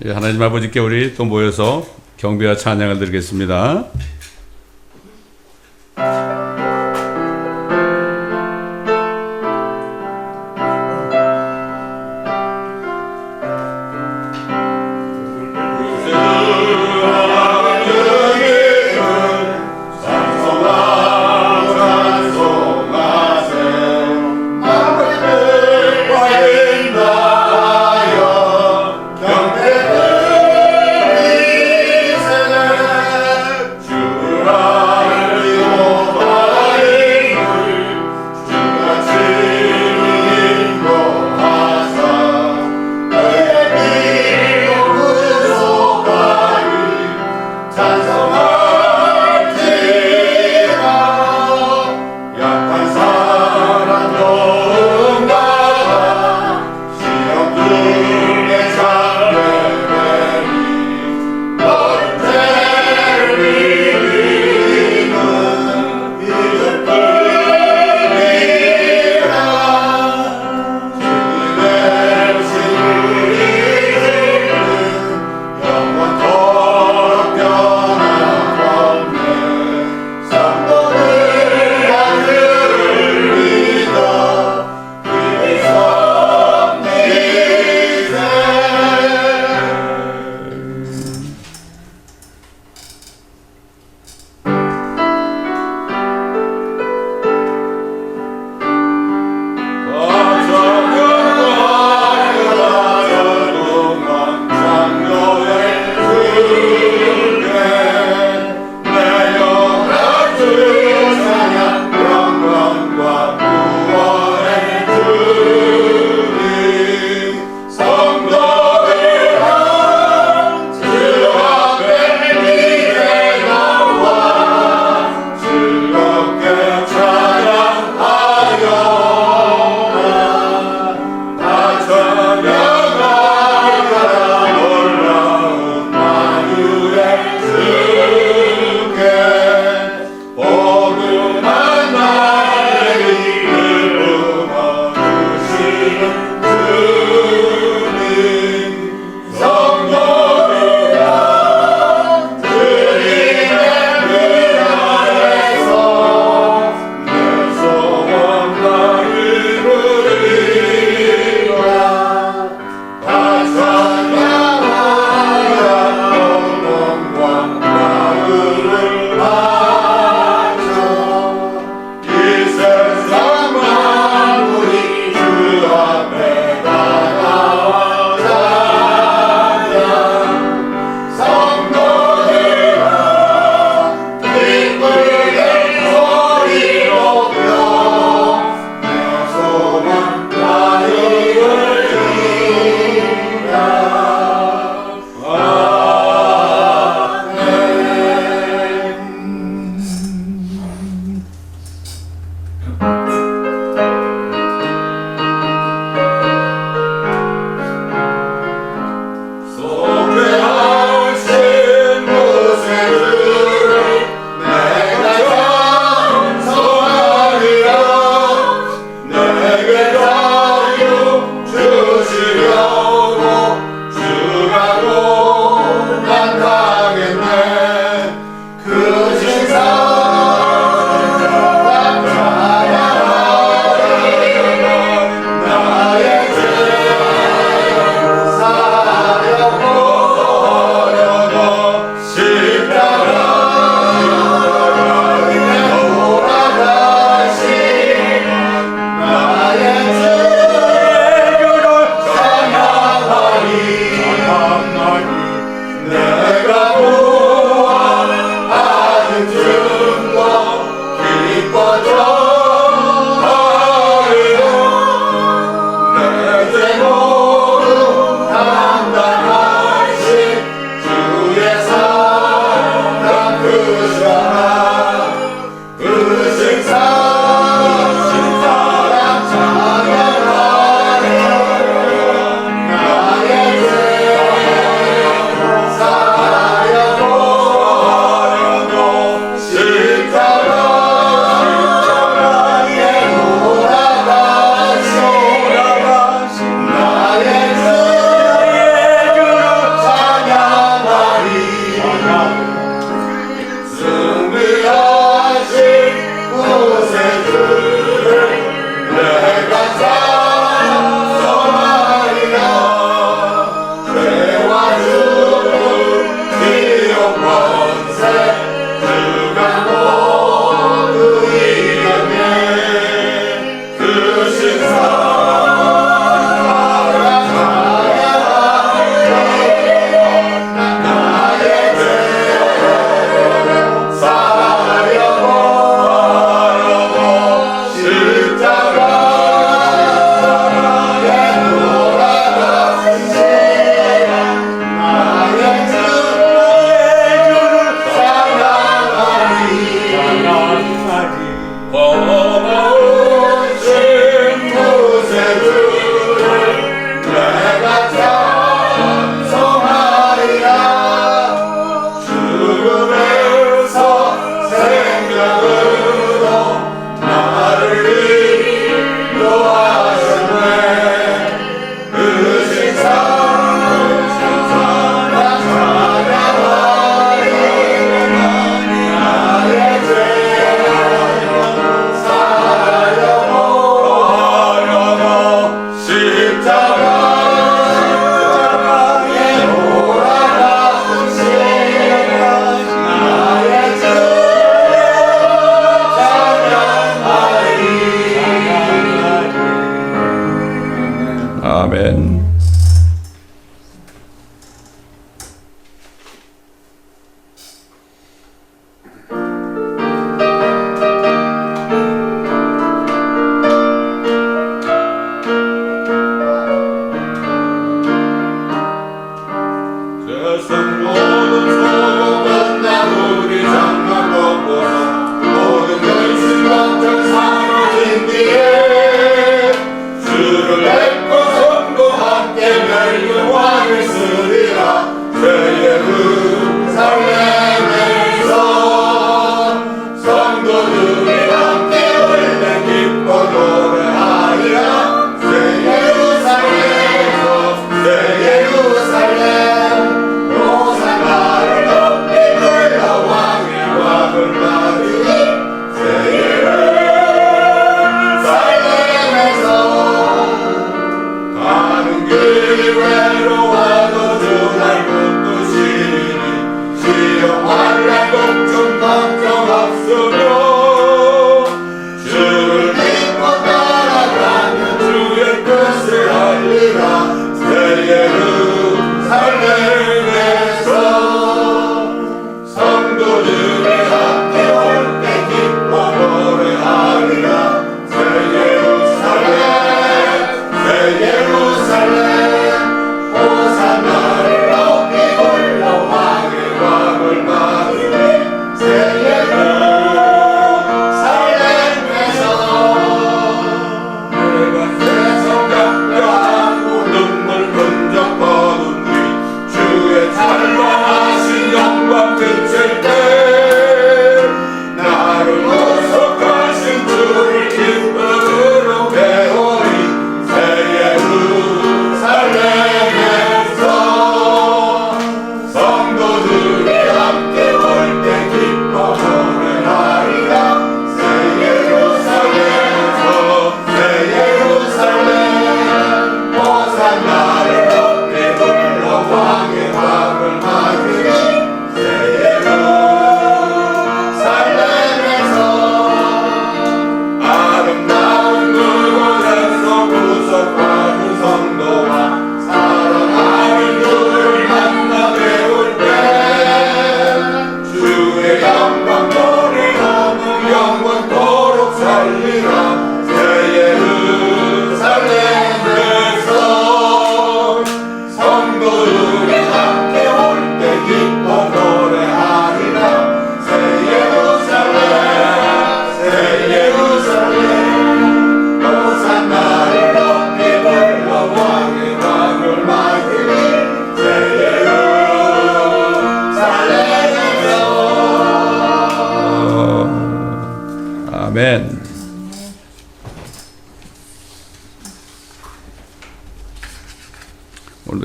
예, 하나님 아버지께 우리 또 모여서 경배와 찬양을 드리겠습니다. 주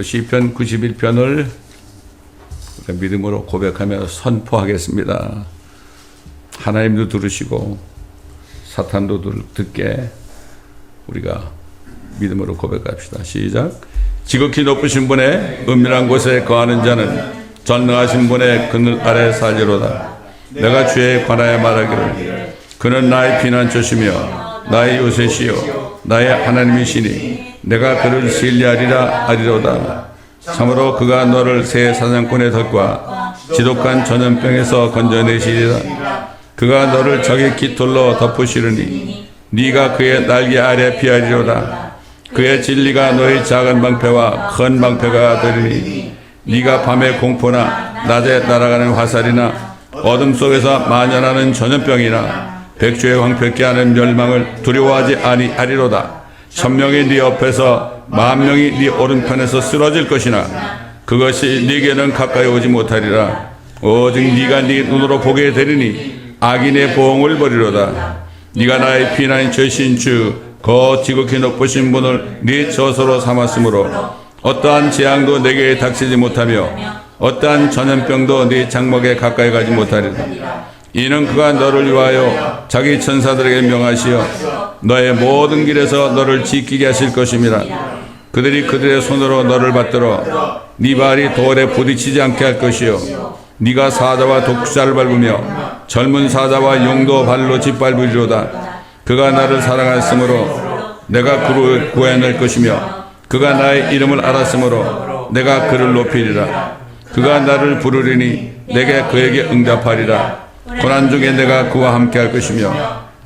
시편 91편을 믿음으로 고백하며 선포하겠습니다. 하나님도 들으시고 사탄도 듣게 우리가 믿음으로 고백합시다. 시작. 지극히 높으신 분의 은밀한 곳에 거하는 자는 전능하신 분의 그늘 아래 살리로다. 내가 주에 관하여 말하기를 그는 나의 피난처시며 나의 요새시요 나의 하나님이시니 내가 그를 신뢰하리라 하리로다. 참으로 그가 너를 새 사냥꾼의 덫과 지독한 전염병에서 건져내시리라. 그가 너를 적의 깃털로 덮으시리니 네가 그의 날개 아래 피하리로다. 그의 진리가 너의 작은 방패와 큰 방패가 되리니 네가 밤의 공포나 낮에 날아가는 화살이나 어둠 속에서 만연하는 전염병이나 백주의 황폐케 하는 멸망을 두려워하지 아니하리로다. 1000명이 네 옆에서 10,000명이 네 오른편에서 쓰러질 것이나 그것이 네게는 가까이 오지 못하리라. 오직 네가 네 눈으로 보게 되리니 악인의 보응을 버리로다. 네가 나의 피난처신 주 그 지극히 높으신 분을 네 저소로 삼았으므로 어떠한 재앙도 내게 닥치지 못하며 어떠한 전염병도 네 장막에 가까이 가지 못하리라. 이는 그가 너를 위하여 자기 천사들에게 명하시어 너의 모든 길에서 너를 지키게 하실 것임이라. 그들이 그들의 손으로 너를 받들어 네 발이 돌에 부딪히지 않게 할 것이요 네가 사자와 독사를 밟으며 젊은 사자와 용도 발로 짓밟으리로다. 그가 나를 사랑하였으므로 내가 그를 구해낼 것이며 그가 나의 이름을 알았으므로 내가 그를 높이리라. 그가 나를 부르리니 내게 그에게 응답하리라. 고난 중에 내가 그와 함께 할 것이며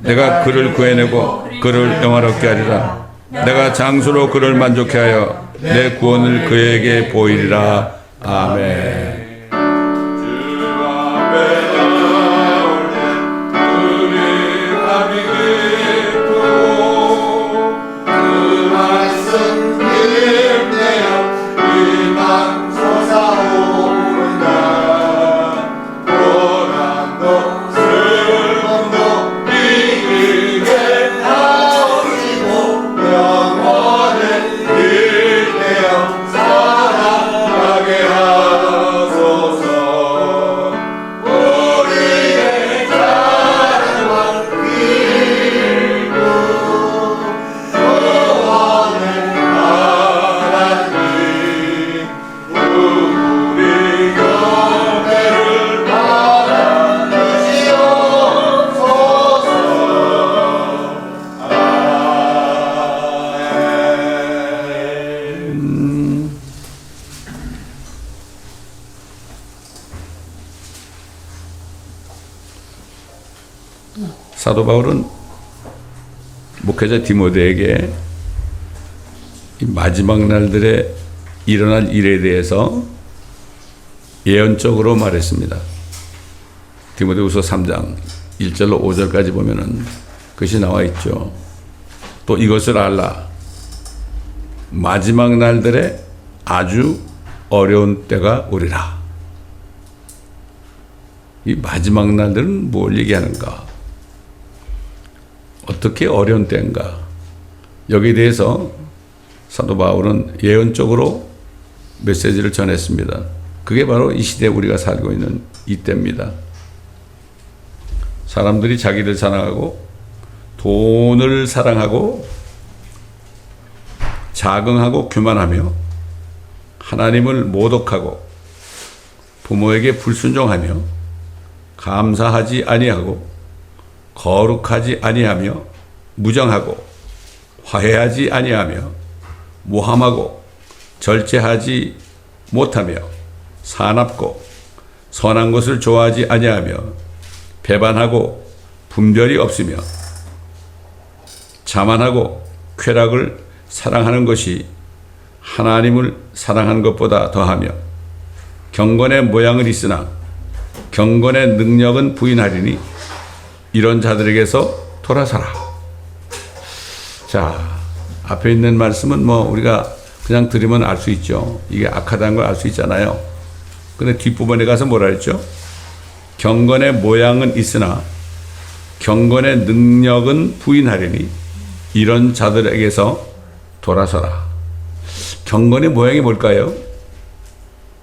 내가 그를 구해내고 그를 영화롭게 하리라. 내가 장수로 그를 만족해 하여 내 구원을 그에게 보이리라. 아멘. 사도 바울은 목회자 디모데에게 이 마지막 날들에 일어날 일에 대해서 예언적으로 말했습니다. 디모데후서 3장 1절로 5절까지 보면은 그것이 나와 있죠. 또 이것을 알라. 마지막 날들에 아주 어려운 때가 오리라. 이 마지막 날들은 뭘 얘기하는가? 어떻게 어려운 때인가? 여기에 대해서 사도 바울은 예언적으로 메시지를 전했습니다. 그게 바로 이 시대에 우리가 살고 있는 이때입니다. 사람들이 자기를 사랑하고 돈을 사랑하고 자긍하고 교만하며 하나님을 모독하고 부모에게 불순종하며 감사하지 아니하고 거룩하지 아니하며 무정하고 화해하지 아니하며 모함하고 절제하지 못하며 사납고 선한 것을 좋아하지 아니하며 배반하고 분별이 없으며 자만하고 쾌락을 사랑하는 것이 하나님을 사랑하는 것보다 더하며 경건의 모양은 있으나 경건의 능력은 부인하리니 이런 자들에게서 돌아서라. 자, 앞에 있는 말씀은 뭐 우리가 그냥 들으면 알 수 있죠. 이게 악하다는 걸 알 수 있잖아요. 근데 뒷부분에 가서 뭐라 했죠? 경건의 모양은 있으나 경건의 능력은 부인하리니 이런 자들에게서 돌아서라. 경건의 모양이 뭘까요?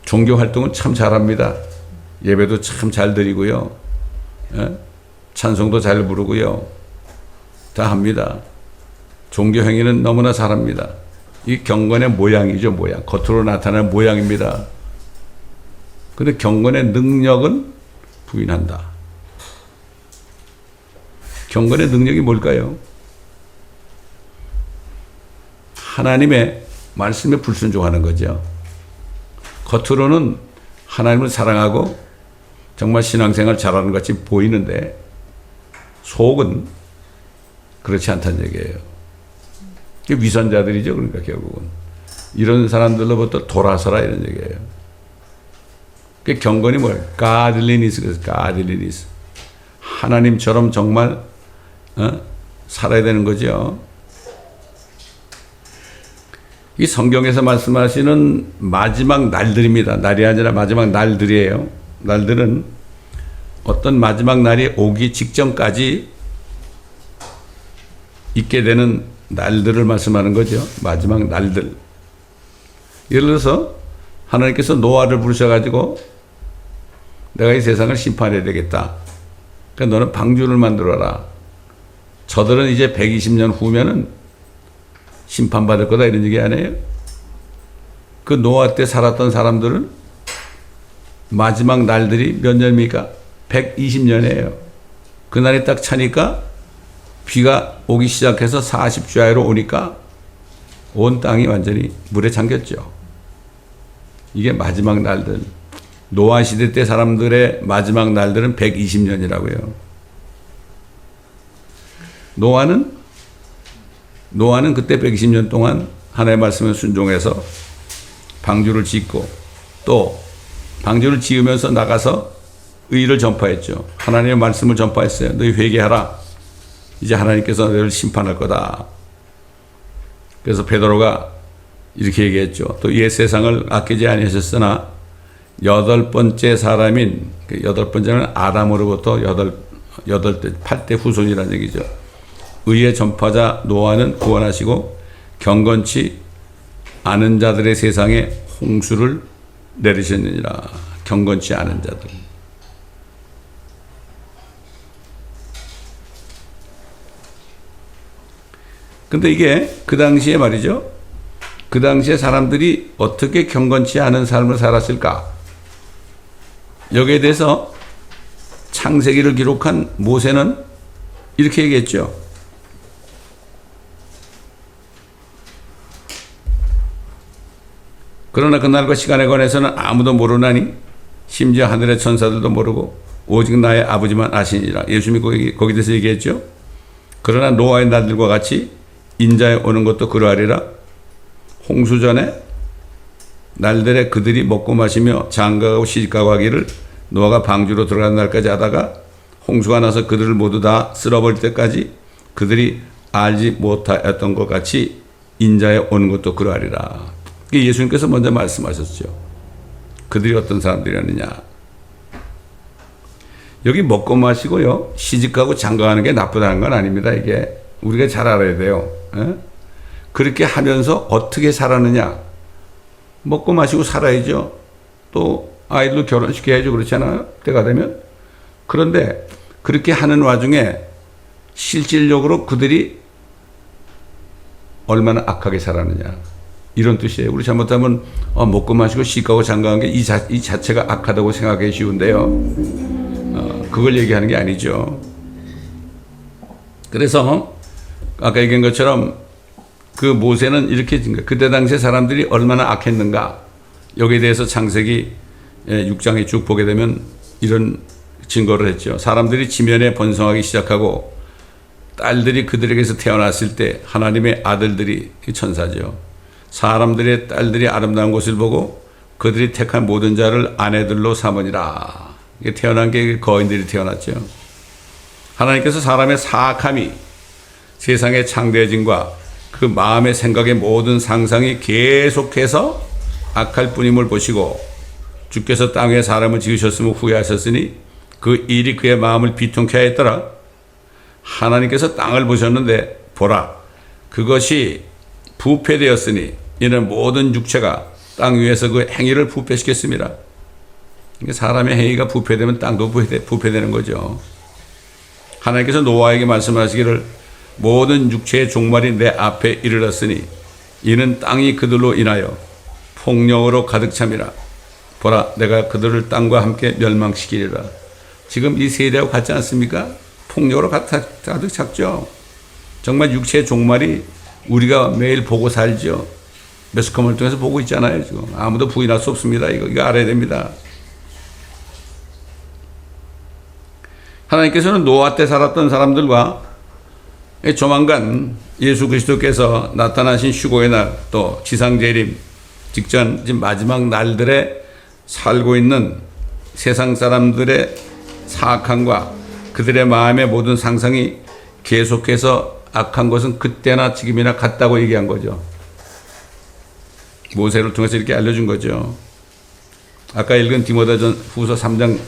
종교 활동은 참 잘합니다. 예배도 참 잘 드리고요. 예? 찬송도 잘 부르고요. 다 합니다. 종교 행위는 너무나 잘합니다. 이 경건의 모양이죠, 모양. 겉으로 나타나는 모양입니다. 그런데 경건의 능력은 부인한다. 경건의 능력이 뭘까요? 하나님의 말씀에 불순종하는 거죠. 겉으로는 하나님을 사랑하고 정말 신앙생활 잘하는 것 같이 보이는데 속은 그렇지 않다는 얘기예요. 위선자들이죠. 그러니까 결국은 이런 사람들로부터 돌아서라 이런 얘기예요. 그 경건이 뭐예요? godliness. 그래서 godliness. 하나님처럼 정말 살아야 되는 거죠. 이 성경에서 말씀하시는 마지막 날들입니다. 날이 아니라 마지막 날들이에요. 날들은 어떤 마지막 날이 오기 직전까지 있게 되는 날들을 말씀하는 거죠. 마지막 날들. 예를 들어서 하나님께서 노아를 부르셔가지고 내가 이 세상을 심판해야 되겠다. 그러니까 너는 방주를 만들어라. 저들은 이제 120년 후면은 심판받을 거다 이런 얘기 아니에요? 그 노아 때 살았던 사람들은 마지막 날들이 몇 년입니까? 120년이에요. 그날이 딱 차니까 비가 오기 시작해서 40주야로 오니까 온 땅이 완전히 물에 잠겼죠. 이게 마지막 날들. 노아 시대 때 사람들의 마지막 날들은 120년이라고요. 노아는 그때 120년 동안 하나님의 말씀에 순종해서 방주를 짓고 또 방주를 지으면서 나가서 의를 전파했죠. 하나님의 말씀을 전파했어요. 너희 회개하라. 이제 하나님께서 너희를 심판할 거다. 그래서 베드로가 이렇게 얘기했죠. 또 옛 세상을 아끼지 아니하셨으나 여덟 번째 사람인 여덟 번째는 아담으로부터 8대 후손이라는 얘기죠. 의의 전파자 노아는 구원하시고 경건치 않은 자들의 세상에 홍수를 내리셨느니라. 경건치 않은 자들. 근데 이게 그 당시에 말이죠. 그 당시에 사람들이 어떻게 경건치 않은 삶을 살았을까? 여기에 대해서 창세기를 기록한 모세는 이렇게 얘기했죠. 그러나 그날과 시간에 관해서는 아무도 모르나니 심지어 하늘의 천사들도 모르고 오직 나의 아버지만 아시니라. 예수님이 거기 대해서 얘기했죠. 그러나 노아의 날들과 같이 인자에 오는 것도 그러하리라. 홍수 전에 날들에 그들이 먹고 마시며 장가가고 시집가고 하기를 노아가 방주로 들어가는 날까지 하다가 홍수가 나서 그들을 모두 다 쓸어버릴 때까지 그들이 알지 못하였던 것 같이 인자에 오는 것도 그러하리라. 예수님께서 먼저 말씀하셨죠. 그들이 어떤 사람들이었느냐. 여기 먹고 마시고요 시집가고 장가가는 게 나쁘다는 건 아닙니다. 이게 우리가 잘 알아야 돼요. 에? 그렇게 하면서 어떻게 살았느냐. 먹고 마시고 살아야죠. 또 아이들도 결혼시켜야죠. 그렇잖아요. 때가 되면. 그런데 그렇게 하는 와중에 실질적으로 그들이 얼마나 악하게 살았느냐. 이런 뜻이에요. 우리 잘못하면 먹고 마시고 시집가고 장가간 게 이 자체가 악하다고 생각하기 쉬운데요. 그걸 얘기하는 게 아니죠. 그래서 아까 얘기한 것처럼 그 모세는 이렇게 그때 당시에 사람들이 얼마나 악했는가. 여기에 대해서 창세기 6장에 쭉 보게 되면 이런 증거를 했죠. 사람들이 지면에 번성하기 시작하고 딸들이 그들에게서 태어났을 때 하나님의 아들들이 천사죠. 사람들의 딸들이 아름다운 것을 보고 그들이 택한 모든 자를 아내들로 삼으니라. 태어난 게 거인들이 태어났죠. 하나님께서 사람의 사악함이 세상의 창대해짐과 그 마음의 생각의 모든 상상이 계속해서 악할 뿐임을 보시고 주께서 땅에 사람을 지으셨으면 후회하셨으니 그 일이 그의 마음을 비통케 하였더라. 하나님께서 땅을 보셨는데 보라 그것이 부패되었으니 이는 모든 육체가 땅 위에서 그 행위를 부패시켰습니다. 사람의 행위가 부패되면 땅도 부패되는 거죠. 하나님께서 노아에게 말씀하시기를 모든 육체의 종말이 내 앞에 이르렀으니 이는 땅이 그들로 인하여 폭력으로 가득 참이라. 보라, 내가 그들을 땅과 함께 멸망시키리라. 지금 이 세대하고 같지 않습니까? 폭력으로 가득 찼죠. 정말 육체의 종말이 우리가 매일 보고 살죠. 매스컴을 통해서 보고 있잖아요. 지금 아무도 부인할 수 없습니다. 이거 알아야 됩니다. 하나님께서는 노아 때 살았던 사람들과 조만간 예수 그리스도께서 나타나신 휴거의 날, 또 지상재림 직전 지금 마지막 날들에 살고 있는 세상 사람들의 사악함과 그들의 마음의 모든 상상이 계속해서 악한 것은 그때나 지금이나 같다고 얘기한 거죠. 모세를 통해서 이렇게 알려준 거죠. 아까 읽은 디모데전 후서 3장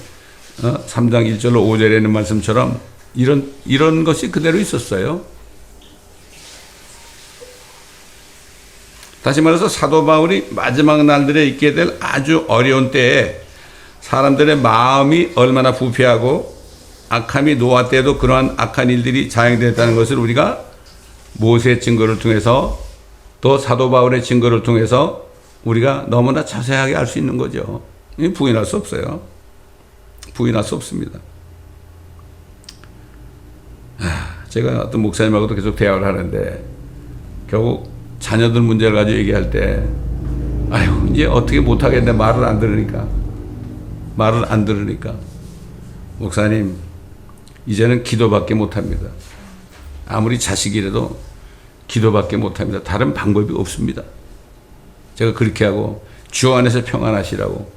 1절로 5절에 있는 말씀처럼 이런 것이 그대로 있었어요. 다시 말해서 사도 바울이 마지막 날들에 있게 될 아주 어려운 때에 사람들의 마음이 얼마나 부패하고 악함이 노아 때도 그러한 악한 일들이 자행됐다는 것을 우리가 모세의 증거를 통해서 또 사도 바울의 증거를 통해서 우리가 너무나 자세하게 알 수 있는 거죠. 부인할 수 없어요. 부인할 수 없습니다. 제가 어떤 목사님하고도 계속 대화를 하는데 결국 자녀들 문제를 가지고 얘기할 때 아유 이제 어떻게 못하겠네. 말을 안 들으니까 목사님 이제는 기도밖에 못합니다. 아무리 자식이라도 기도밖에 못합니다. 다른 방법이 없습니다. 제가 그렇게 하고 주 안에서 평안하시라고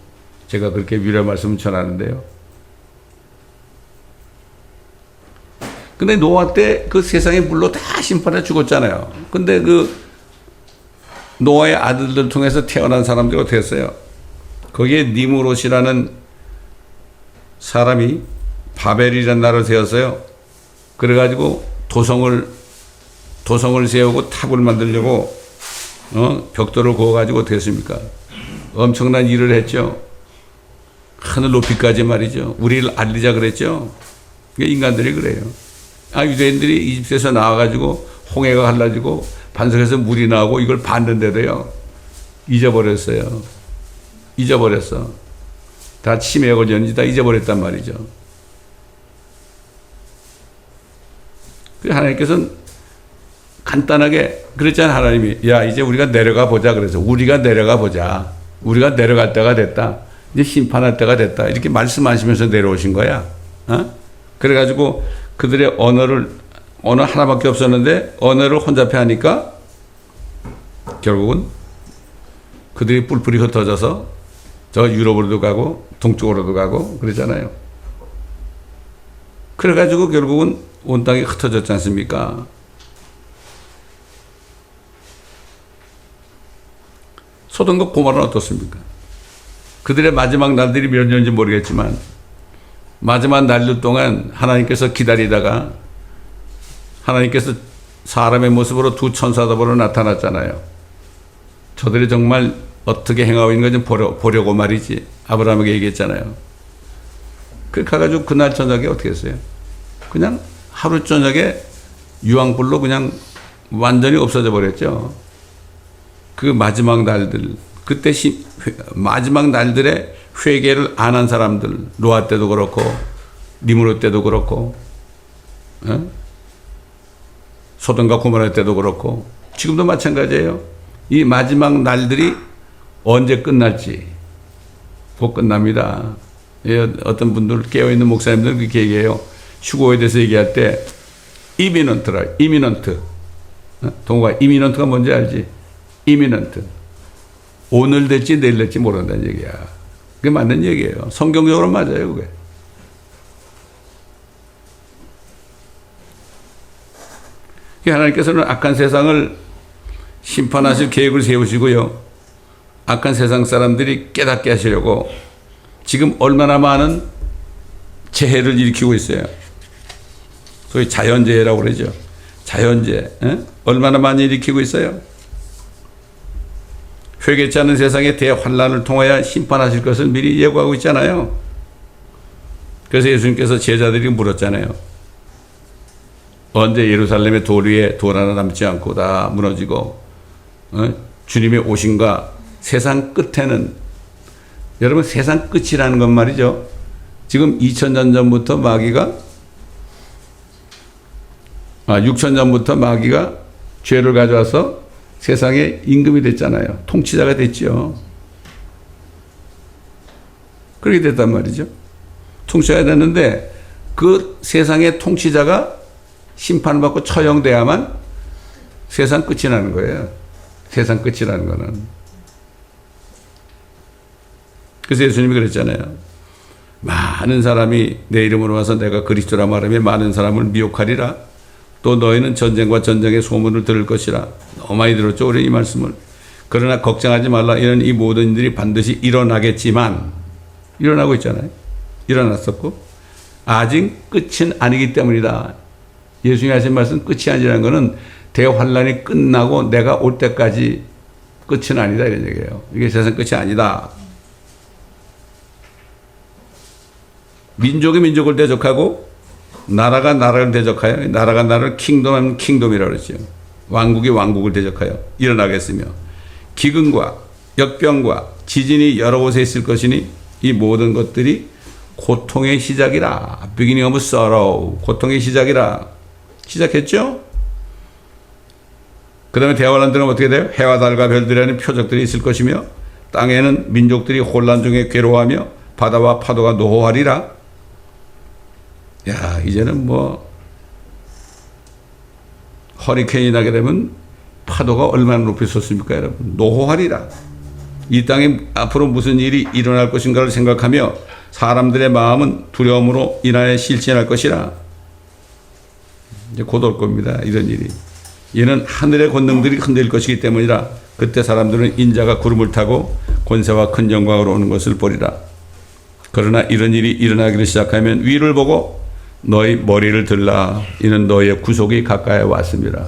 제가 그렇게 위로 말씀을 전하는데요. 근데 노아 때 그 세상의 물로 다 심판해 죽었잖아요. 근데 그 노아의 아들들 통해서 태어난 사람들이 어떻게 했어요? 거기에 니무롯이라는 사람이 바벨이라는 나라를 세웠어요. 그래가지고 도성을 세우고 탑을 만들려고 벽돌을 그어가지고 어떻게 했습니까? 엄청난 일을 했죠. 하늘 높이까지 말이죠. 우리를 알리자 그랬죠. 인간들이 그래요. 유대인들이 이집트에서 나와가지고 홍해가 갈라지고 반석에서 물이 나오고 이걸 봤는데도요. 잊어버렸어요. 다 치매에 걸렸는지 다 잊어버렸단 말이죠. 하나님께서는 간단하게 그랬잖아요. 하나님이 야 이제 우리가 내려가 보자. 그래서 우리가 내려가 보자. 우리가 내려갈 때가 됐다. 이제 심판할 때가 됐다. 이렇게 말씀하시면서 내려오신 거야. 그래가지고 그들의 언어 하나밖에 없었는데 언어를 혼잡해 하니까 결국은 그들이 뿔뿔이 흩어져서 저 유럽으로도 가고 동쪽으로도 가고 그러잖아요. 그래가지고 결국은 온 땅이 흩어졌지 않습니까? 소돔과 고모라는 어떻습니까? 그들의 마지막 날들이 몇 년인지 모르겠지만 마지막 날들 동안 하나님께서 기다리다가 하나님께서 사람의 모습으로 두 천사더불어 나타났잖아요. 저들이 정말 어떻게 행하고 있는 건 좀 보려고 말이지. 아브라함에게 얘기했잖아요. 그렇게 해가지고 그날 저녁에 어떻게 했어요? 그냥 하루 저녁에 유황불로 그냥 완전히 없어져 버렸죠. 그 마지막 날들, 그때 마지막 날들의 회개를 안 한 사람들, 노아 때도 그렇고 니므롯 때도 그렇고 소돔과 고모라 때도 그렇고 지금도 마찬가지예요. 이 마지막 날들이 언제 끝날지 곧 끝납니다. 어떤 분들 깨어있는 목사님들은 그렇게 얘기해요. 휴거에 대해서 얘기할 때 이미넌트 동호가 이미넌트가 뭔지 알지? 이미넌트 오늘 될지 내일 될지 모른다는 얘기야. 그게 맞는 얘기예요. 성경적으로 맞아요. 그게. 하나님께서는 악한 세상을 심판하실 계획을 세우시고요. 악한 세상 사람들이 깨닫게 하시려고 지금 얼마나 많은 재해를 일으키고 있어요. 소위 자연재해라고 그러죠. 자연재해. 얼마나 많이 일으키고 있어요. 회개치 않는 세상에 대환란을 통하여 심판하실 것을 미리 예고하고 있잖아요. 그래서 예수님께서 제자들이 물었잖아요. 언제 예루살렘의 돌 위에 돌 하나 남지 않고 다 무너지고 주님의 오심과 세상 끝에는, 여러분 세상 끝이라는 건 말이죠. 지금 2000년 전부터 마귀가 6000년 전부터 마귀가 죄를 가져와서 세상의 임금이 됐잖아요. 통치자가 됐죠. 그렇게 됐단 말이죠. 통치자가 됐는데 그 세상의 통치자가 심판을 받고 처형돼야만 세상 끝이 나는 거예요. 세상 끝이라는 거는. 그래서 예수님이 그랬잖아요. 많은 사람이 내 이름으로 와서 내가 그리스도라 말하며 많은 사람을 미혹하리라. 또 너희는 전쟁과 전쟁의 소문을 들을 것이라. 너무 많이 들었죠, 우리 이 말씀을. 그러나 걱정하지 말라. 이런 이 모든 일들이 반드시 일어나겠지만, 일어나고 있잖아요. 일어났었고 아직 끝은 아니기 때문이다. 예수님이 하신 말씀, 끝이 아니라는 것은 대환란이 끝나고 내가 올 때까지 끝은 아니다, 이런 얘기예요. 이게 세상 끝이 아니다. 민족이 민족을 대적하고 나라가 나라를 대적하여, 나라가 나라를 킹덤하면 킹덤이라고 그러죠. 왕국이 왕국을 대적하여 일어나겠으며 기근과 역병과 지진이 여러 곳에 있을 것이니 이 모든 것들이 고통의 시작이라. beginning of sorrow. 고통의 시작이라. 시작했죠? 그 다음에 대환란들은 어떻게 돼요? 해와 달과 별들이라는 표적들이 있을 것이며 땅에는 민족들이 혼란 중에 괴로워하며 바다와 파도가 노호하리라. 야, 이제는 뭐 허리케인이 나게 되면 파도가 얼마나 높이 솟습니까, 여러분? 노호하리라. 이 땅에 앞으로 무슨 일이 일어날 것인가를 생각하며 사람들의 마음은 두려움으로 인하여 실진할 것이라. 이제 곧 올 겁니다, 이런 일이. 이는 하늘의 권능들이 흔들릴 것이기 때문이라. 그때 사람들은 인자가 구름을 타고 권세와 큰 영광으로 오는 것을 보리라. 그러나 이런 일이 일어나기를 시작하면 위를 보고 너희 머리를 들라. 이는 너희의 구속이 가까이 왔습니다.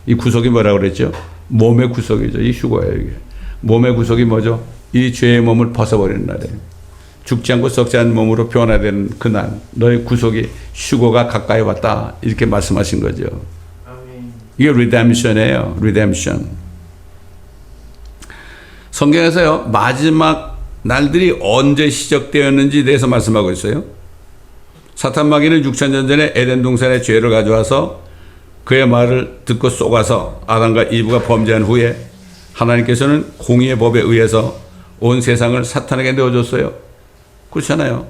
이 구속이 뭐라고 그랬죠? 몸의 구속이죠. 이 휴거예요, 이게. 몸의 구속이 뭐죠? 이 죄의 몸을 벗어버리는 날이에요. 죽지 않고 썩지 않은 몸으로 변화되는 그날, 너희 구속이, 휴거가 가까이 왔다. 이렇게 말씀하신 거죠. 이게 redemption이에요. redemption. 성경에서요, 마지막 날들이 언제 시작되었는지에 대해서 말씀하고 있어요. 사탄 마귀는 6000년 전에 에덴 동산에 죄를 가져와서 그의 말을 듣고 쏘가서 아담과 이브가 범죄한 후에 하나님께서는 공의의 법에 의해서 온 세상을 사탄에게 내어줬어요. 그렇잖아요.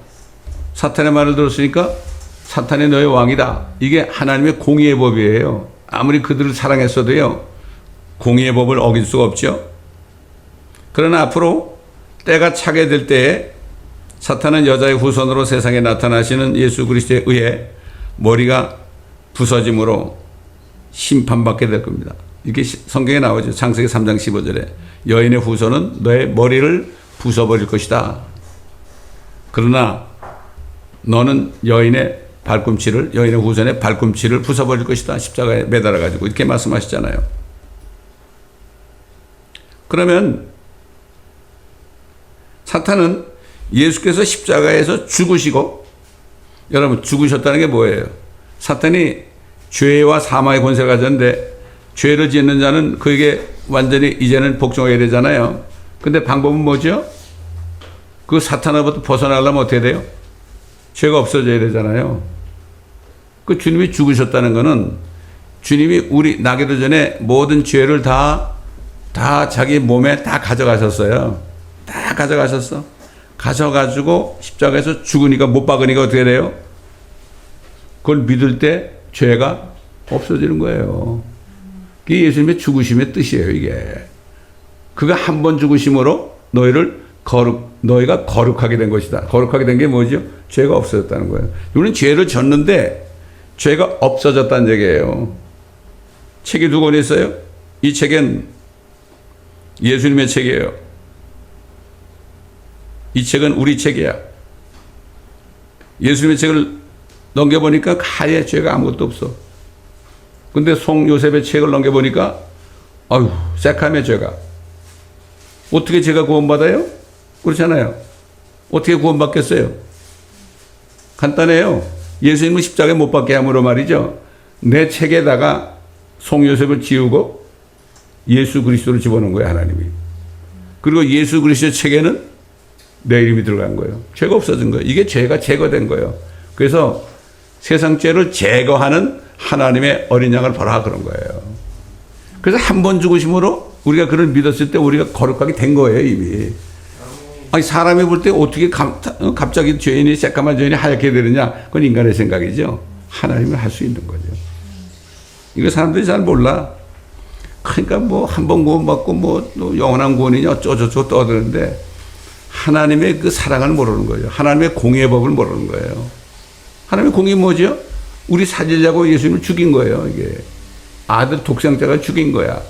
사탄의 말을 들었으니까 사탄이 너의 왕이다. 이게 하나님의 공의의 법이에요. 아무리 그들을 사랑했어도요, 공의의 법을 어길 수가 없죠. 그러나 앞으로 때가 차게 될 때에 사탄은 여자의 후손으로 세상에 나타나시는 예수 그리스도에 의해 머리가 부서짐으로 심판받게 될 겁니다. 이게 성경에 나오죠. 창세기 3장 15절에 여인의 후손은 너의 머리를 부숴버릴 것이다. 그러나 너는 여인의 후손의 발꿈치를 부숴버릴 것이다. 십자가에 매달아가지고 이렇게 말씀하시잖아요. 그러면 사탄은 예수께서 십자가에서 죽으시고, 여러분 죽으셨다는 게 뭐예요? 사탄이 죄와 사망의 권세를 가졌는데 죄를 짓는 자는 그에게 완전히 이제는 복종해야 되잖아요. 근데 방법은 뭐죠? 그 사탄으로부터 벗어나려면 어떻게 돼요? 죄가 없어져야 되잖아요. 그 주님이 죽으셨다는 것은 주님이 우리 나기도 전에 모든 죄를 다 자기 몸에 다 가져가셨어요. 다 가져가셨어. 가져가지고 십자가에서 죽으니까, 못 박으니까 어떻게 돼요? 그걸 믿을 때 죄가 없어지는 거예요. 그게 예수님의 죽으심의 뜻이에요, 이게. 그가 한 번 죽으심으로 너희가 거룩하게 된 것이다. 거룩하게 된 게 뭐죠? 죄가 없어졌다는 거예요. 우리는 죄를 졌는데 죄가 없어졌다는 얘기예요. 책이 두 권 있어요. 이 책은 예수님의 책이에요. 이 책은 우리 책이야. 예수님의 책을 넘겨보니까 하얘, 죄가 아무것도 없어. 근데 송 요셉의 책을 넘겨보니까 아유, 새카매, 죄가. 어떻게 제가 구원받아요? 그렇잖아요. 어떻게 구원받겠어요? 간단해요. 예수님은 십자가에 못 박게 함으로 말이죠. 내 책에다가 송요셉을 지우고 예수 그리스도를 집어넣은 거예요, 하나님이. 그리고 예수 그리스도 책에는 내 이름이 들어간 거예요. 죄가 없어진 거예요. 이게 죄가 제거된 거예요. 그래서 세상 죄를 제거하는 하나님의 어린 양을 보라 그런 거예요. 그래서 한 번 죽으심으로 우리가 그를 믿었을 때 우리가 거룩하게 된 거예요, 이미. 아니, 사람이 볼 때 어떻게 갑자기 죄인이, 새까만 죄인이 하얗게 되느냐? 그건 인간의 생각이죠. 하나님이 할 수 있는 거죠. 이거 사람들이 잘 몰라. 그러니까 뭐 한 번 구원받고 뭐 영원한 구원이냐 어쩌고저쩌고 떠드는데 하나님의 그 사랑을 모르는 거예요. 하나님의 공의의 법을 모르는 거예요. 하나님의 공의 뭐죠? 우리 살리려고 예수님을 죽인 거예요. 이게 아들 독생자가 죽인 거야.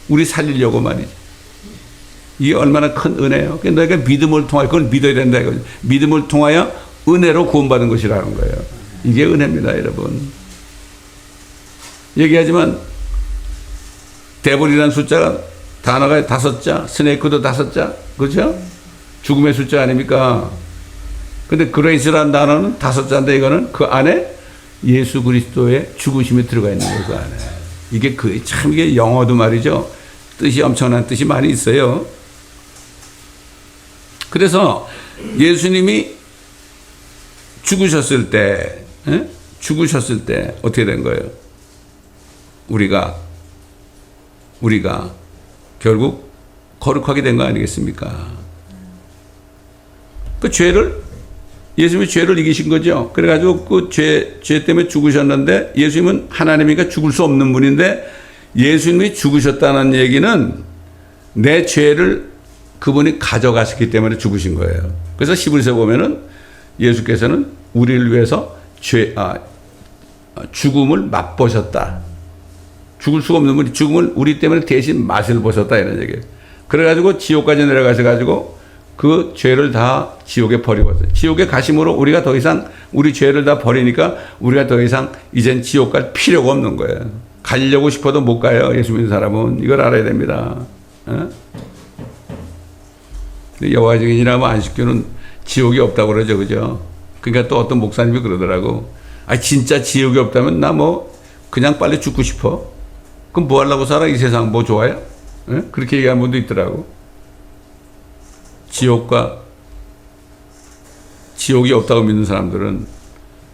우리 살리려고 말이죠. 이게 얼마나 큰 은혜예요. 그러니까 너희가 믿음을 통하여 그걸 믿어야 된다 이거죠. 믿음을 통하여 은혜로 구원받은 것이라는 거예요. 이게 은혜입니다, 여러분. 얘기하지만 데블이라는 숫자가 단어가 5자, 스네이크도 5자, 그렇죠? 죽음의 숫자 아닙니까? 근데 그레이스라는 단어는 5자인데 이거는 그 안에 예수 그리스도의 죽으심이 들어가 있는 거예요, 그 안에. 이게 참 이게 영어도 말이죠. 뜻이 엄청난 뜻이 많이 있어요. 그래서 예수님이 죽으셨을 때 어떻게 된 거예요? 우리가 결국 거룩하게 된 거 아니겠습니까? 그 예수님이 죄를 이기신 거죠. 그래가지고 그 죄 때문에 죽으셨는데 예수님은 하나님이니까 죽을 수 없는 분인데 예수님이 죽으셨다는 얘기는 내 죄를 그분이 가져가셨기 때문에 죽으신 거예요. 그래서 히브리서 보면은 예수께서는 우리를 위해서 죽음을 맛보셨다. 죽을 수가 없는 분이 죽음을 우리 때문에 대신 맛을 보셨다 이런 얘기예요. 그래가지고 지옥까지 내려가셔가지고 그 죄를 다 지옥에 버리고 왔어요. 지옥에 가심으로 우리가 더 이상 우리 죄를 다 버리니까 우리가 더 이상 이젠 지옥 갈 필요가 없는 거예요. 가려고 싶어도 못 가요. 예수 믿는 사람은. 이걸 알아야 됩니다. 여호와 증인이라면 안식교는 지옥이 없다고 그러죠. 그죠? 그러니까 또 어떤 목사님이 그러더라고. 진짜 지옥이 없다면 나 그냥 빨리 죽고 싶어. 그럼 뭐 하려고 살아? 이 세상 뭐 좋아요? 그렇게 얘기하는 분도 있더라고. 지옥이 없다고 믿는 사람들은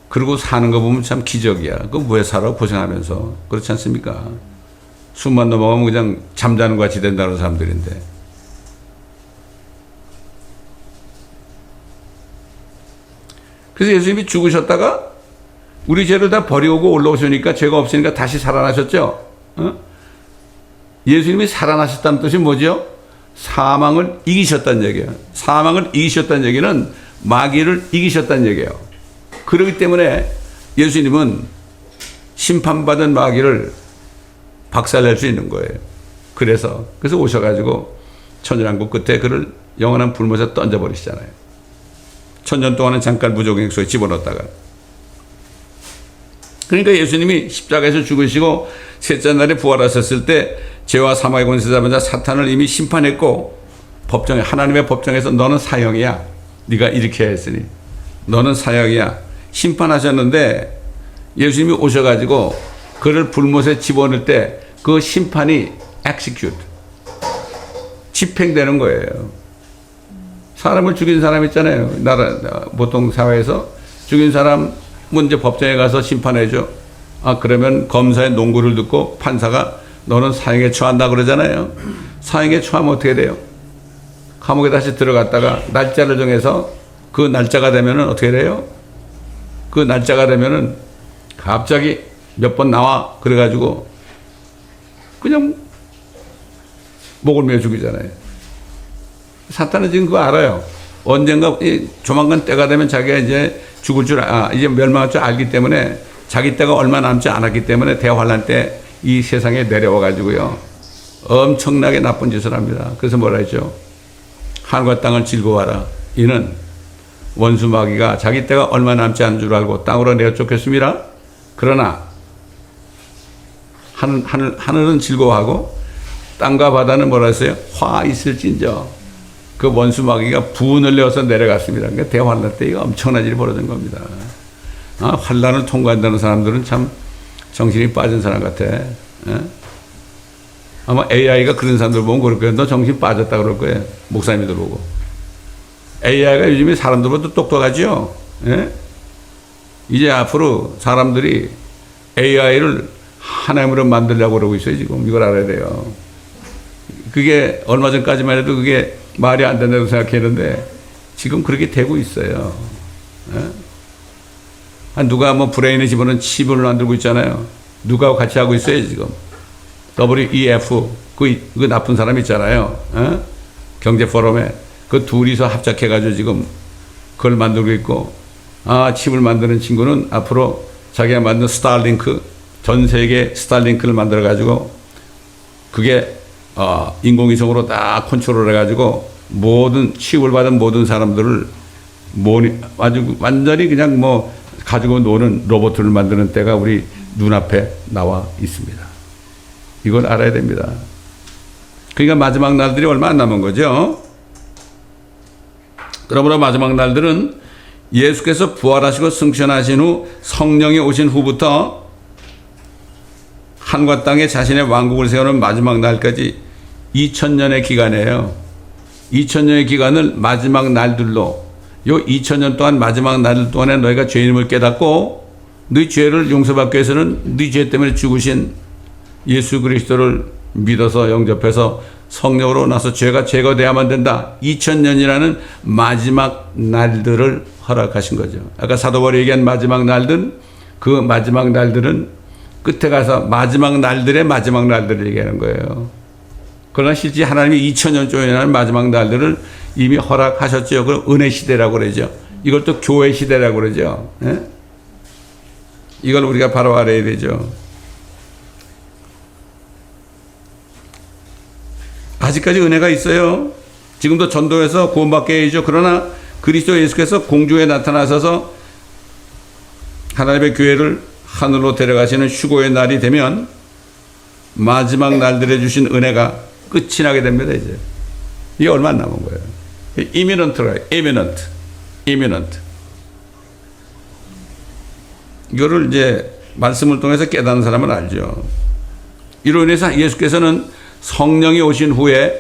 그러고 사는 거 보면 참 기적이야. 그럼 왜 살아? 고생하면서. 그렇지 않습니까? 숨만 넘어가면 그냥 잠자는 것 같이 된다는 사람들인데. 그래서 예수님이 죽으셨다가 우리 죄를 다 버리고 올라오시니까 죄가 없으니까 다시 살아나셨죠? 예수님이 살아나셨다는 뜻이 뭐죠? 사망을 이기셨다는 얘기예요. 사망을 이기셨다는 얘기는 마귀를 이기셨다는 얘기예요. 그렇기 때문에 예수님은 심판받은 마귀를 박살낼 수 있는 거예요. 그래서 오셔가지고 천연왕국 끝에 그를 영원한 불못에 던져버리시잖아요. 천년 동안은 잠깐 무적행소에 집어넣었다가. 그러니까 예수님이 십자가에서 죽으시고 셋째 날에 부활하셨을 때 죄와 사망의 권세 잡은 자 사탄을 이미 심판했고 하나님의 법정에서 너는 사형이야. 네가 이렇게 했으니 너는 사형이야. 심판하셨는데 예수님이 오셔가지고 그를 불못에 집어넣을 때 그 심판이 execute 집행되는 거예요. 사람을 죽인 사람 있잖아요. 보통 사회에서 죽인 사람 이제 법정에 가서 심판해줘. 그러면 검사의 농구를 듣고 판사가 너는 사형에 처한다 그러잖아요. 사형에 처하면 어떻게 돼요? 감옥에 다시 들어갔다가 날짜를 정해서 그 날짜가 되면은 어떻게 돼요? 그 날짜가 되면은 갑자기 몇 번 나와. 그래가지고 그냥 목을 메어 죽이잖아요. 사탄은 지금 그거 알아요. 언젠가 조만간 때가 되면 자기가 이제 죽을 이제 멸망할 줄 알기 때문에 자기 때가 얼마 남지 않았기 때문에 대환란 때 이 세상에 내려와 가지고요. 엄청나게 나쁜 짓을 합니다. 그래서 뭐라 했죠? 하늘과 땅을 즐거워하라. 이는 원수 마귀가 자기 때가 얼마 남지 않은 줄 알고 땅으로 내어 쫓겼습니다. 그러나 하늘은 즐거워하고 땅과 바다는 뭐라 했어요? 화 있을진저. 그 원수 마귀가 분을 내어서 내려갔습니다. 그러니까 대환란 때 이거 엄청난 일이 벌어진 겁니다. 환란을 통과한다는 사람들은 참 정신이 빠진 사람 같아. 아마 AI가 그런 사람들 보면 그럴 거예요. 너 정신 빠졌다 그럴 거예요. 목사님들 보고. AI가 요즘에 사람들보다 똑똑하죠. 이제 앞으로 사람들이 AI를 하나님으로 만들려고 그러고 있어요. 지금 이걸 알아야 돼요. 그게 얼마 전까지만 해도 그게 말이 안 된다고 생각했는데 지금 그렇게 되고 있어요. 누가 뭐 브레인에 집어넣은 칩을 만들고 있잖아요. 누가 같이 하고 있어요 지금. WEF 그 나쁜 사람 있잖아요. 경제 포럼에 그 둘이서 합작해가지고 지금 그걸 만들고 있고, 칩을 만드는 친구는 앞으로 자기가 만든 스타링크, 전 세계 스타링크를 만들어가지고 그게 인공위성으로 다 컨트롤 해가지고 모든 칩을 받은 모든 사람들을 아주 완전히 그냥 뭐 가지고 노는 로봇을 만드는 때가 우리 눈앞에 나와 있습니다. 이걸 알아야 됩니다. 그러니까 마지막 날들이 얼마 안 남은 거죠. 그러므로 마지막 날들은 예수께서 부활하시고 승천하신 후 성령이 오신 후부터 하늘과 땅에 자신의 왕국을 세우는 마지막 날까지 2000년의 기간이에요. 2000년의 기간을 마지막 날들로, 요 2000년 동안 마지막 날 동안에 너희가 죄인임을 깨닫고 너희 죄를 용서받기 위해서는 너희 죄 때문에 죽으신 예수 그리스도를 믿어서 영접해서 성령으로 나서 죄가 제거돼야만 된다. 2000년이라는 마지막 날들을 허락하신 거죠. 아까 사도 바울이 얘기한 마지막 날들, 그 마지막 날들은 끝에 가서 마지막 날들의 마지막 날들을 얘기하는 거예요. 그러나 실제 하나님이 2000년 동안이라는 마지막 날들을 이미 허락하셨죠. 그걸 은혜 시대라고 그러죠. 이걸 또 교회 시대라고 그러죠. 이걸 우리가 바로 알아야 되죠. 아직까지 은혜가 있어요. 지금도 전도해서 구원받게 해야죠. 그러나 그리스도 예수께서 공중에 나타나셔서 하나님의 교회를 하늘로 데려가시는 휴거의 날이 되면 마지막 날들에 주신 은혜가 끝이 나게 됩니다. 이제 이게 얼마 안 남은 거예요. imminent라, imminent. 이거를 이제 말씀을 통해서 깨닫는 사람은 알죠. 이로 인해서 예수께서는 성령이 오신 후에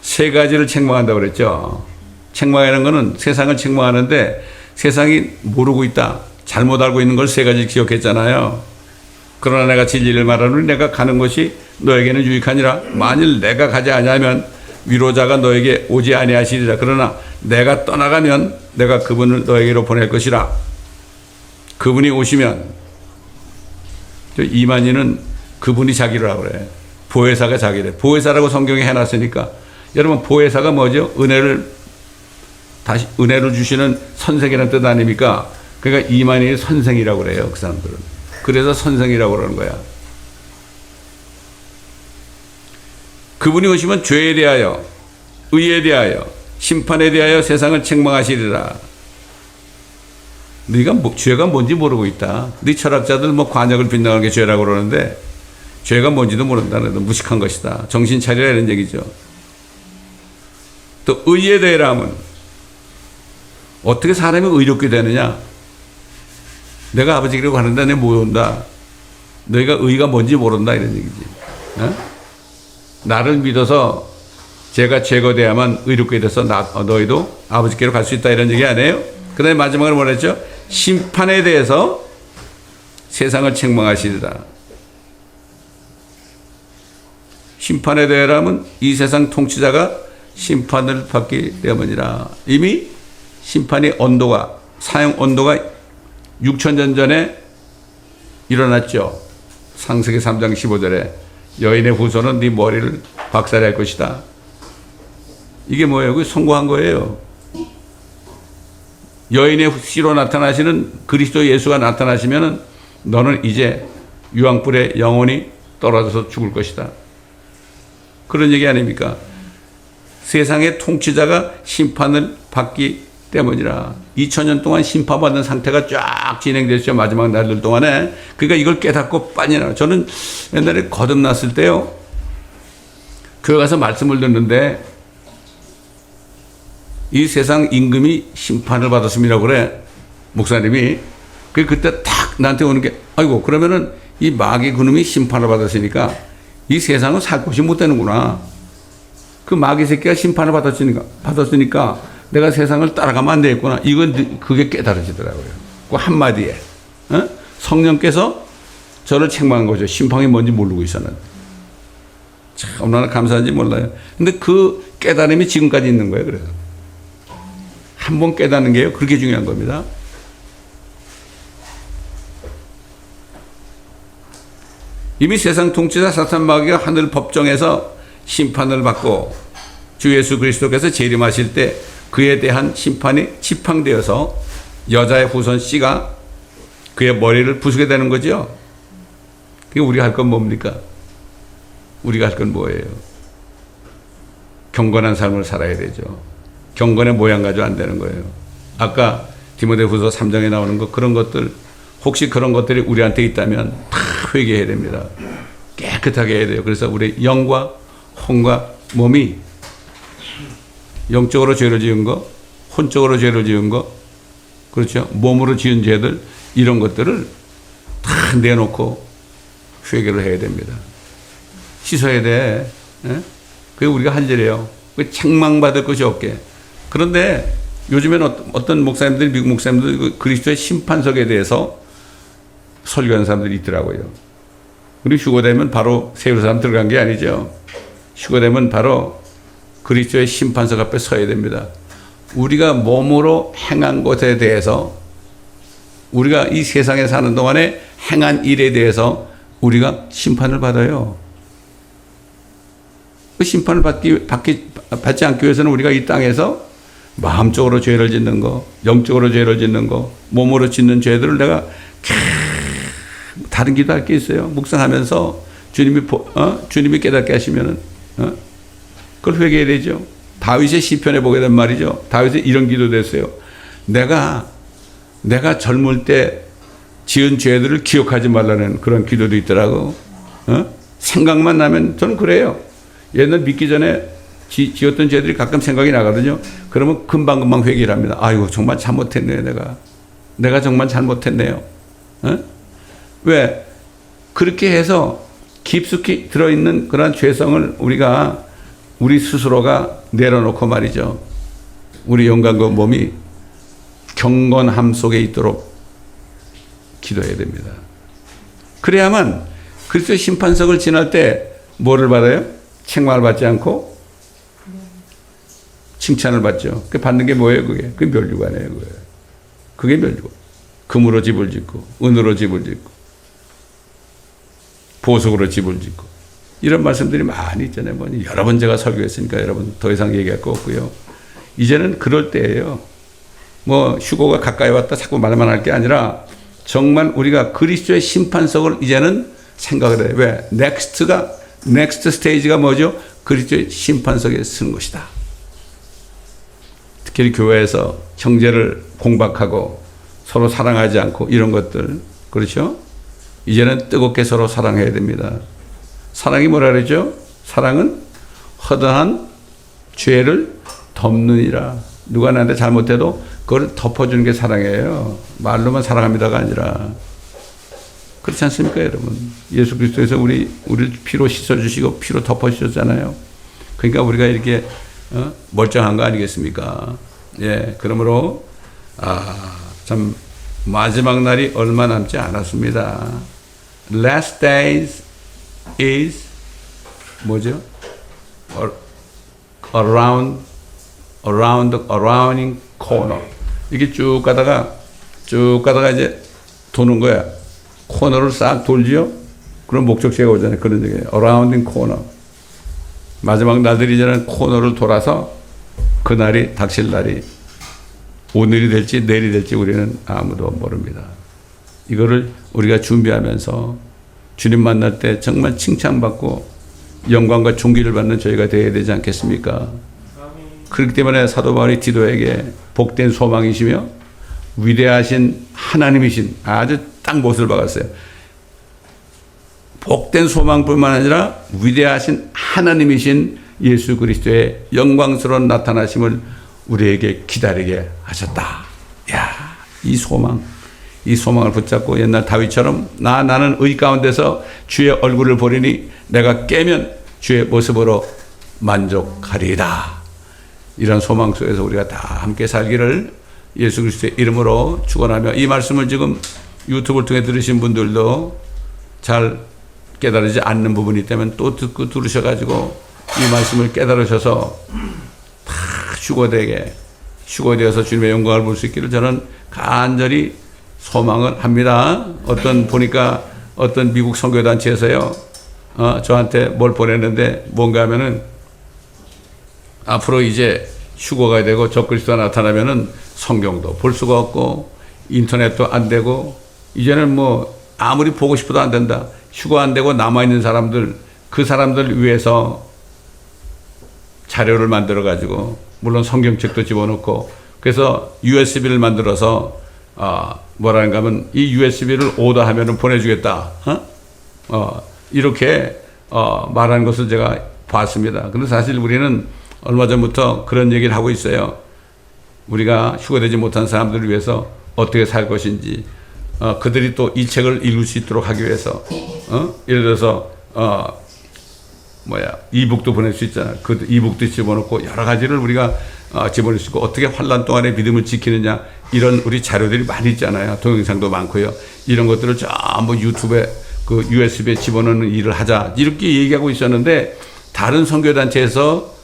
세 가지를 책망한다고 그랬죠. 책망하는 것은 세상을 책망하는데 세상이 모르고 있다, 잘못 알고 있는 걸 세 가지 기억했잖아요. 그러나 내가 진리를 말하노니 내가 가는 것이 너에게는 유익하니라. 만일 내가 가지 아니하면 위로자가 너에게 오지 아니하시리라. 그러나 내가 떠나가면 내가 그분을 너에게로 보낼 것이라. 그분이 오시면, 이만희는 그분이 자기라고 그래. 보혜사가 자기래. 보혜사라고 성경에 해놨으니까. 여러분, 보혜사가 뭐죠? 은혜를 주시는 선생이라는 뜻 아닙니까? 그러니까 이만희 선생이라고 그래요, 그 사람들은. 그래서 선생이라고 그러는 거야. 그분이 오시면 죄에 대하여, 의에 대하여, 심판에 대하여 세상을 책망하시리라. 네가 죄가 뭔지 모르고 있다. 네 철학자들 관역을 빗나가는 게 죄라고 그러는데 죄가 뭔지도 모른다는 무식한 것이다. 정신 차리라 이런 얘기죠. 또 의에 대하여 하면 어떻게 사람이 의롭게 되느냐? 내가 아버지라고 하는데 내 모른다. 너희가 의가 뭔지 모른다 이런 얘기지. 나를 믿어서 제가 제거돼야만 의롭게 돼서 너희도 아버지께로 갈 수 있다 이런 얘기 아니에요? 그 다음에 마지막으로 뭐라 했죠? 심판에 대해서 세상을 책망하시리라. 심판에 대하여라면 이 세상 통치자가 심판을 받기 때문이라. 이미 심판의 온도가, 사형 온도가 6000년 전에 일어났죠. 창세기 3장 15절에 여인의 후손은 네 머리를 박살낼 것이다. 이게 뭐예요? 그게 선고한 거예요. 여인의 씨로 나타나시는 그리스도 예수가 나타나시면은 너는 이제 유황불에 영원히 떨어져서 죽을 것이다. 그런 얘기 아닙니까? 세상의 통치자가 심판을 받기 때문이라. 2000년 동안 심판받는 상태가 쫙 진행됐죠. 마지막 날들 동안에. 그러니까 이걸 깨닫고 빨리 나와. 저는 옛날에 거듭났을 때요. 교회 가서 말씀을 듣는데 이 세상 임금이 심판을 받았습니다. 그래. 목사님이. 그때 딱 나한테 오는 게, 아이고, 그러면은 이 마귀 그놈이 심판을 받았으니까 이 세상은 살 곳이 못 되는구나. 그 마귀 새끼가 심판을 받았으니까 내가 세상을 따라가면 안 되겠구나. 이건 그게 깨달아지더라고요. 그 한마디에. 성령께서 저를 책망한 거죠. 심판이 뭔지 모르고 있었는데. 참, 얼마나 감사한지 몰라요. 근데 그 깨달음이 지금까지 있는 거예요. 그래서. 한 번 깨닫는 게요. 그렇게 중요한 겁니다. 이미 세상 통치자 사탄 마귀가 하늘 법정에서 심판을 받고 주 예수 그리스도께서 재림하실 때 그에 대한 심판이 지팡되어서 여자의 후손 씨가 그의 머리를 부수게 되는 거죠. 그게 우리가 할 건 뭡니까? 우리가 할 건 뭐예요? 경건한 삶을 살아야 되죠. 경건의 모양 가지고 안 되는 거예요. 아까 디모데후서 3장에 나오는 거 그런 것들 혹시 그런 것들이 우리한테 있다면 다 회개해야 됩니다. 깨끗하게 해야 돼요. 그래서 우리 영과 혼과 몸이 영적으로 죄를 지은 거, 혼적으로 죄를 지은 거, 그렇죠? 몸으로 지은 죄들 이런 것들을 다 내놓고 회개를 해야 됩니다. 씻어야 돼. 예? 그게 우리가 할 일이에요. 책망받을 것이 없게. 그런데 요즘에는 어떤 목사님들이 미국 목사님들 그리스도의 심판석에 대해서 설교하는 사람들이 있더라고요. 그리고 휴거되면 바로 세우사람 들어간 게 아니죠. 휴거되면 바로 그리스도의 심판석 앞에 서야 됩니다. 우리가 몸으로 행한 것에 대해서 우리가 이 세상에 사는 동안에 행한 일에 대해서 우리가 심판을 받아요. 그 심판을 받지 않기 위해서는 우리가 이 땅에서 마음적으로 죄를 짓는 거, 영적으로 죄를 짓는 거, 몸으로 짓는 죄들을 내가 다른 기도할 게 있어요. 묵상하면서 주님이 깨닫게 하시면은 그걸 회개해야 되죠. 다윗의 시편에 보게 된 말이죠. 다윗이 이런 기도도 했어요. 내가 젊을 때 지은 죄들을 기억하지 말라는 그런 기도도 있더라고. 생각만 나면 저는 그래요. 옛날 믿기 전에 지었던 죄들이 가끔 생각이 나거든요. 그러면 금방금방 회개를 합니다. 아이고 정말 잘못했네요. 내가 정말 잘못했네요. 왜? 그렇게 해서 깊숙이 들어있는 그런 죄성을 우리 스스로가 내려놓고 말이죠. 우리 영광과 몸이 경건함 속에 있도록 기도해야 됩니다. 그래야만 그리스도의 심판석을 지날 때 뭐를 받아요? 책망을 받지 않고 칭찬을 받죠. 그 받는 게 뭐예요? 그게 멸류관이에요. 그게 멸류관. 금으로 집을 짓고 은으로 집을 짓고 보석으로 집을 짓고 이런 말씀들이 많이 있잖아요. 여러 번 제가 설교했으니까 여러분 더 이상 얘기할 거 없고요. 이제는 그럴 때예요. 휴고가 가까이 왔다 자꾸 말만 할 게 아니라 정말 우리가 그리스도의 심판석을 이제는 생각을 해요. 왜? 넥스트 스테이지가 뭐죠? 그리스도의 심판석에 서는 것이다. 특히 교회에서 형제를 공박하고 서로 사랑하지 않고 이런 것들, 그렇죠? 이제는 뜨겁게 서로 사랑해야 됩니다. 사랑이 뭐라 그러죠? 사랑은 허다한 죄를 덮느니라. 누가 나한테 잘못해도 그걸 덮어주는 게 사랑이에요. 말로만 사랑합니다가 아니라. 그렇지 않습니까, 여러분? 예수 그리스도에서 우리를 피로 씻어주시고 피로 덮어주셨잖아요. 그러니까 우리가 이렇게 멀쩡한 거 아니겠습니까? 예, 그러므로 참 마지막 날이 얼마 남지 않았습니다. Last days is 뭐죠? Arounding corner. 이게 쭉 가다가 이제 도는 거야. 코너를 싹 돌지요? 그럼 목적지가 오잖아요. 그런 얘기예요. Arounding corner. 마지막 날들이 이제는 코너를 돌아서 그날이 닥칠 날이 오늘이 될지 내일이 될지 우리는 아무도 모릅니다. 이거를 우리가 준비하면서 주님 만날 때 정말 칭찬받고 영광과 존귀를 받는 저희가 되어야 되지 않겠습니까? 그렇기 때문에 사도 바울이 디도에게 복된 소망이시며 위대하신 하나님이신 아주 딱 못을 박았어요. 복된 소망뿐만 아니라 위대하신 하나님이신 예수 그리스도의 영광스러운 나타나심을 우리에게 기다리게 하셨다. 야, 이 소망을 붙잡고 옛날 다윗처럼 나는 의 가운데서 주의 얼굴을 보리니 내가 깨면 주의 모습으로 만족하리이다. 이런 소망 속에서 우리가 다 함께 살기를 예수 그리스도의 이름으로 축원하며, 이 말씀을 지금 유튜브를 통해 들으신 분들도 잘 깨달으지 않는 부분이 있다면 또 듣고 들으셔가지고 이 말씀을 깨달으셔서 다 휴거되어서 주님의 영광을 볼 수 있기를 저는 간절히 소망을 합니다. 보니까 어떤 미국 선교단체에서요, 저한테 뭘 보냈는데 뭔가 하면은 앞으로 이제 휴거가 되고 적그리스도가 나타나면은 성경도 볼 수가 없고 인터넷도 안 되고 이제는 뭐 아무리 보고 싶어도 안 된다. 휴거 안 되고 남아있는 사람들, 그 사람들 위해서 자료를 만들어 가지고, 물론 성경책도 집어넣고, 그래서 USB를 만들어서 뭐라는가 하면 이 USB를 오더하면은 보내주겠다. 이렇게 말하는 것을 제가 봤습니다. 근데 사실 우리는 얼마 전부터 그런 얘기를 하고 있어요. 우리가 휴거되지 못한 사람들을 위해서 어떻게 살 것인지, 그들이 또 이 책을 읽을 수 있도록 하기 위해서, 예를 들어서 이북도 보낼 수 있잖아. 그 이북도 집어넣고 여러 가지를 우리가 집어넣을 수 있고, 어떻게 환난 동안에 믿음을 지키느냐, 이런 우리 자료들이 많이 있잖아요. 동영상도 많고요. 이런 것들을 전부 유튜브에 그 USB에 집어넣는 일을 하자, 이렇게 얘기하고 있었는데, 다른 선교단체에서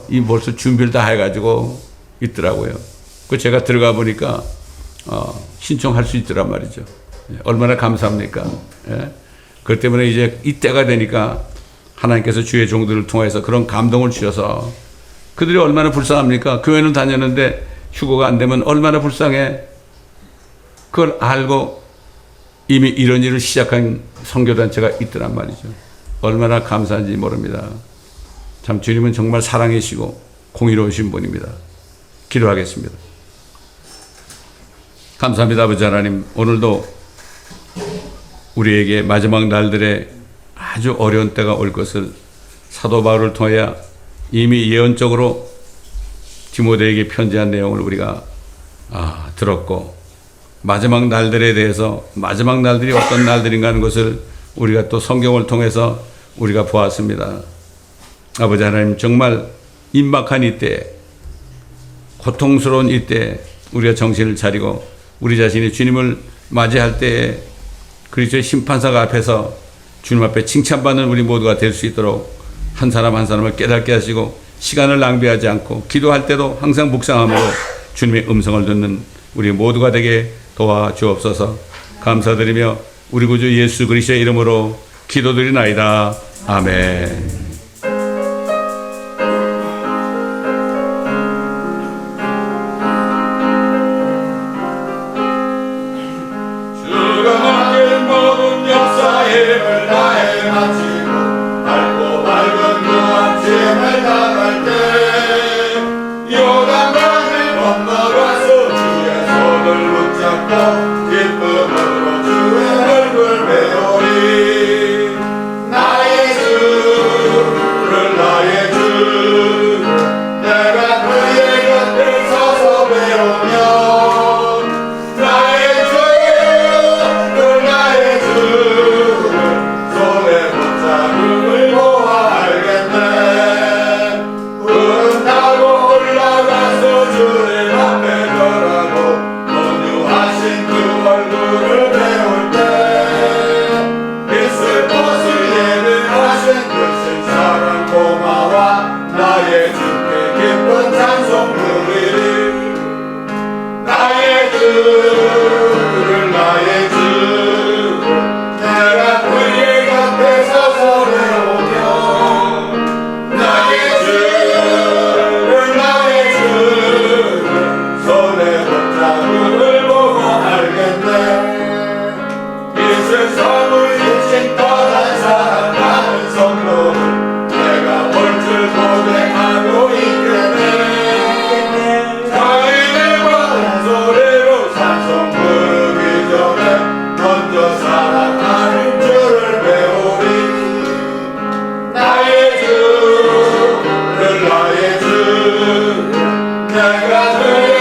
이 벌써 준비를 다 해가지고 있더라고요. 그 제가 들어가 보니까 신청할 수 있더란 말이죠. 얼마나 감사합니까? 예? 그렇기 때문에 이제 이때가 되니까 하나님께서 주의 종들을 통해서 그런 감동을 주셔서, 그들이 얼마나 불쌍합니까? 교회는 다녔는데 휴거가 안 되면 얼마나 불쌍해. 그걸 알고 이미 이런 일을 시작한 선교단체가 있더란 말이죠. 얼마나 감사한지 모릅니다. 참 주님은 정말 사랑이시고 공의로우신 분입니다. 기도하겠습니다. 감사합니다. 아버지 하나님, 오늘도 우리에게 마지막 날들에 아주 어려운 때가 올 것을 사도 바울을 통하여 이미 예언적으로 디모데에게 편지한 내용을 우리가 들었고, 마지막 날들에 대해서, 마지막 날들이 어떤 날들인가 하는 것을 우리가 또 성경을 통해서 우리가 보았습니다. 아버지 하나님, 정말 임박한 이때, 고통스러운 이때 우리가 정신을 차리고 우리 자신이 주님을 맞이할 때에 그리스도의 심판사가 앞에서 주님 앞에 칭찬받는 우리 모두가 될 수 있도록 한 사람 한 사람을 깨닫게 하시고, 시간을 낭비하지 않고 기도할 때도 항상 묵상함으로 주님의 음성을 듣는 우리 모두가 되게 도와주옵소서. 감사드리며 우리 구주 예수 그리스도의 이름으로 기도드리나이다. 아멘. 소리로 산성부 내가 될